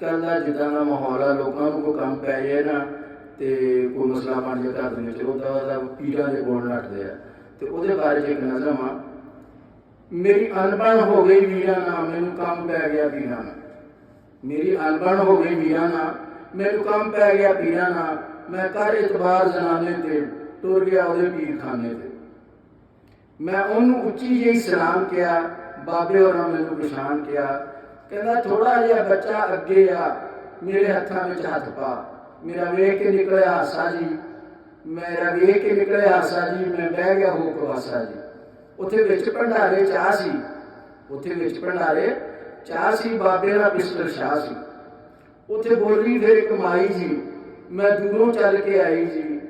ਕੱਲ੍ਹ ਦਾ ਜਿੱਦਾਂ ਦਾ ਮਾਹੌਲ ਆ, ਲੋਕਾਂ ਨੂੰ ਕੋਈ ਕੰਮ ਪੈ ਜਾਏ ਨਾ ਤੇ ਕੋਈ ਮਸਲਾ ਬਣ ਜਾਏ ਘਰ ਦੇ ਵਿੱਚ, ਉਹਦਾ ਪੀਰਾਂ ਦੇ ਕੋਲ ਨੱਠਦੇ ਆ। ਤੇ ਉਹਦੇ ਬਾਰੇ 'ਚ ਇੱਕ ਨਜ਼ਮ ਆ, ਮੇਰੀ ਅਣਬਣ ਹੋ ਗਈ ਵੀਰਾਂ ਨਾਲ, ਮੈਨੂੰ ਕੰਮ ਪੈ ਗਿਆ ਪੀਰਾਂ ਨਾਲ। ਮੇਰੀ ਅਣਬਣ ਹੋ ਗਈ ਵੀਰਾਂ ਨਾਲ, ਮੈਨੂੰ ਕੰਮ ਪੈ ਗਿਆ ਪੀਰਾਂ ਨਾਲ। ਮੈਂ ਕਰ ਇਤਬਾਰ ਜ਼ਨਾਨੇ ਤੇ ਟੁਰ ਗਿਆ ਉਹਦੇ ਪੀਰ ਖਾਨੇ ਤੇ। ਮੈਂ ਉਹਨੂੰ ਉੱਚੀ ਜਿਹੀ ਸਲਾਮ ਕਿਹਾ, ਬਾਬੇ ਹੋਰਾਂ ਮੈਨੂੰ ਪਛਾਣ ਕਿਹਾ। ਕਹਿੰਦਾ ਥੋੜਾ ਜਿਹਾ ਬੱਚਾ ਅੱਗੇ ਆ, ਮੇਰੇ ਹੱਥਾਂ ਵਿੱਚ ਹੱਥ ਪਾ। ਮੇਰਾ ਵੇਖ ਕੇ ਨਿਕਲਿਆ ਹਾਸਾ ਜੀ, ਮੇਰਾ ਵੇਖ ਕੇ ਨਿਕਲਿਆ ਹਾਸਾ ਜੀ। ਮੈਂ ਬਹਿ ਗਿਆ ਹੋ ਕਵਾਸਾ ਜੀ। ਉੱਥੇ ਵਿੱਚ ਭੰਡਾਰੇ ਚਾਹ ਸੀ, ਉੱਥੇ ਵਿੱਚ ਭੰਡਾਰੇ ਚਾਹ ਸੀ। ਬਾਬੇ ਦਾ ਪਿਸਤਲ ਸ਼ਾਹ ਸੀ। ਉੱਥੇ ਬੋਲੀ ਫਿਰ ਕਮਾਈ ਜੀ, ਮੈਂ ਦੂਰੋਂ ਚੱਲ ਕੇ ਆਈ ਜੀ।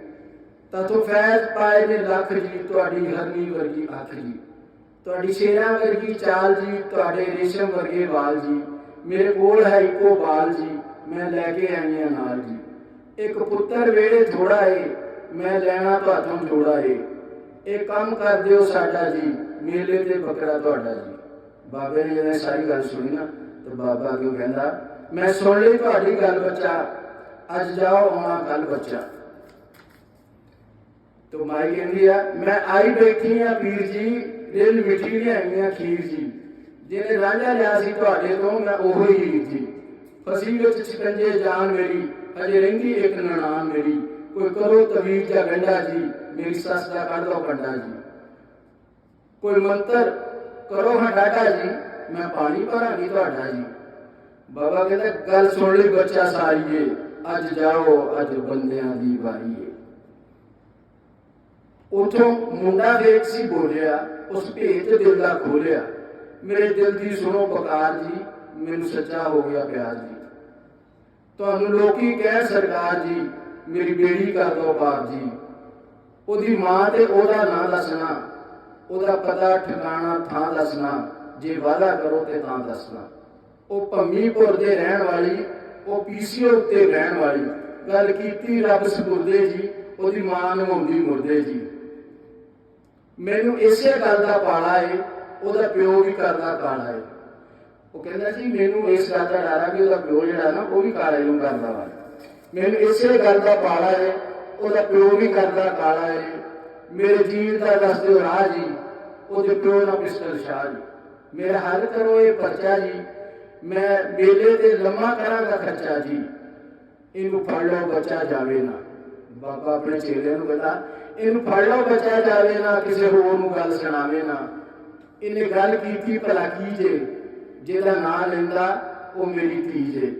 ਤਾਥੋਂ ਫੈਜ਼ ਪਾਏ ਨੇ ਲੱਖ ਜੀ, ਤੁਹਾਡੀ ਹਰਨੀ ਵਰਗੀ ਅੱਖ ਜੀ। ਤੁਹਾਡੀ ਸ਼ੇਰਾਂ ਵਰਗੀ ਚਾਲ ਜੀ, ਤੁਹਾਡੇ ਰੇਸ਼ਮ ਵਰਗੇ ਵਾਲ ਜੀ। ਮੇਰੇ ਕੋਲ ਹੈ ਇੱਕੋ ਬਾਲ ਜੀ, ਮੈਂ ਲੈ ਕੇ ਆਈ ਹਾਂ ਨਾਲ ਜੀ। ਇੱਕ ਪੁੱਤਰ ਵੇੜੇ ਥੋੜਾ ਏ, ਮੈਂ ਲੈਣਾ ਤੁਹਾਤੋਂ ਜੋੜਾ ਏ। ਇਹ ਕੰਮ ਕਰ ਦਿਓ ਸਾਡਾ ਜੀ, ਮੇਲੇ ਤੇ ਬੱਕਰਾ ਤੁਹਾਡਾ ਜੀ। ਬਾਬੇ ਨੇ ਜਦੋਂ ਸਾਰੀ ਗੱਲ ਸੁਣੀ ਨਾ, ਤੇ ਬਾਬਾ ਅੱਗੇ ਕਹਿੰਦਾ, ਮੈਂ ਸੁਣ ਲਈ ਤੁਹਾਡੀ ਗੱਲ ਬੱਚਾ, ਅੱਜ ਜਾਓ ਆਉਣਾ ਕੱਲ ਬੱਚਾ। ਤੇ ਮਾਈ ਕਹਿੰਦੀ ਆ, ਮੈਂ ਆਈ ਬੈਠੀ ਆ ਪੀਰ ਜੀ, ਦਿਲ ਮਿੱਠੀ ਲਿਆਈਆਂ ਖੀਰ ਜੀ। ਜਿਹਨੇ ਰਾਂਝਾ ਲਿਆ ਸੀ ਤੁਹਾਡੇ ਤੋਂ, ਮੈਂ ਉਹੋ ਹੀ ਹੀਰ ਜੀ। ਫਸੀ ਵਿੱਚ ਸ਼ਿਕੰਜੇ ਜਾਨ ਮੇਰੀ, ਅਜੇ ਰਹਿੰਦੀ ਇੱਕ ਨਨਾਣ ਮੇਰੀ। ਕੋਈ ਕਰੋ ਤਵੀਰ ਜਾਂ ਗੰਢਾ ਜੀ, ਮੇਰੀ ਸੱਸ ਦਾ ਕੱਢ ਲਓ ਕੰਡਾ ਜੀ। ਕੋਈ ਮੰਤਰ ਕਰੋ ਹਾਂ ਡਾਢਾ ਜੀ, ਮੈਂ ਪਾਣੀ ਭਰਾਂਗੀ ਤੁਹਾਡਾ ਜੀ। ਬਾਬਾ ਕਹਿੰਦਾ ਗੱਲ ਸੁਣ ਲਈ ਬੱਚਾ ਸਾਰੀਏ, ਅੱਜ ਜਾਓ ਅੱਜ ਬੰਦਿਆਂ ਦੀ ਵਾਰੀ ਏ। ਉਥੋਂ ਮੁੰਡਾ ਵੇਖ ਸੀ ਬੋਲਿਆ, ਉਸ ਭੇਤ ਦਿਲ ਦਾ ਖੋਲਿਆ। ਮੇਰੇ ਦਿਲ ਦੀ ਸੁਣੋ ਪੁਕਾਰ ਜੀ, ਮੈਨੂੰ ਸੱਚਾ ਹੋ ਗਿਆ ਪਿਆਰ ਜੀ। ਤੁਹਾਨੂੰ ਲੋਕੀ ਕਹਿ ਸਰਕਾਰ ਜੀ, ਮੇਰੀ ਬੇੜੀ ਕਰ ਦੋ ਪਾਰ ਜੀ। ਉਹਦੀ ਮਾਂ ਤੇ ਉਹਦਾ ਨਾਂ ਦੱਸਣਾ, ਉਹਦਾ ਪਤਾ ਠਿਕਾਣਾ ਥਾਂ ਦੱਸਣਾ। ਜੇ ਵਾਅਦਾ ਕਰੋ ਤੇ ਤਾਂ ਦੱਸਣਾ। ਉਹ ਭੰਮੀਪੁਰ ਦੇ ਰਹਿਣ ਵਾਲੀ, ਉਹ ਪੀਸੀਓ ਉੱਤੇ ਰਹਿਣ ਵਾਲੀ। ਗੱਲ ਕੀਤੀ ਰੱਬ ਸਪੁਰਦੇ ਜੀ, ਉਹਦੀ ਮਾਂ ਨਵਾਉਂਦੀ ਮੁਰਦੇ ਜੀ। ਮੈਨੂੰ ਇਸੇ ਗੱਲ ਦਾ ਪਾਲਾ ਏ, ਉਹਦਾ ਪਿਓ ਵੀ ਕਰਦਾ ਕਾਲਾ ਏ। ਉਹ ਕਹਿੰਦਾ ਜੀ ਮੈਨੂੰ ਇਸ ਗੱਲ ਦਾ ਡਰ ਆ ਕਿ ਉਹਦਾ ਪਿਓ ਜਿਹੜਾ ਨਾ, ਉਹ ਵੀ ਕਾਲੇ ਨੂੰ ਕਰਦਾ ਵਾ। ਮੈਨੂੰ ਇਸੇ ਗੱਲ ਦਾ ਪਾਲਾ ਏ, ਉਹਦਾ ਪਿਓ ਵੀ ਕਰਦਾ ਕਾਲਾ ਏ। ਮੇਰੇ ਜੀਣ ਦਾ ਦੱਸ ਦਿਓ ਰਾਹ ਜੀ, ਉਹਦੇ ਪਿਓ ਨਾਲ ਪਿਸਤਲ ਸ਼ਾਹ ਜੀ। ਮੇਰਾ ਹੱਲ ਕਰੋ ਇਹ ਪਰਚਾ ਜੀ, ਮੈਂ ਮੇਲੇ ਤੇ ਲੰਮਾ ਕਰਾਂਗਾ ਖਰਚਾ ਜੀ। ਇਹਨੂੰ ਫੜ ਲਓ ਬੱਚਾ ਜਾਵੇ ਨਾ। ਬਾਬਾ ਆਪਣੇ ਚੇਲਿਆਂ ਨੂੰ ਕਹਿੰਦਾ, ਇਹਨੂੰ ਫੜ ਲਓ ਬੱਚਾ ਜਾਵੇ ਨਾ, ਕਿਸੇ ਹੋਰ ਨੂੰ ਗੱਲ ਸੁਣਾਵੇ ਨਾ। ਇਹਨੇ ਗੱਲ ਕੀਤੀ ਭਲਾ ਕੀ ਜੇ, ਜਿਹਦਾ ਨਾਂ ਲੈਂਦਾ ਉਹ ਮੇਰੀ ਧੀ ਜੇ।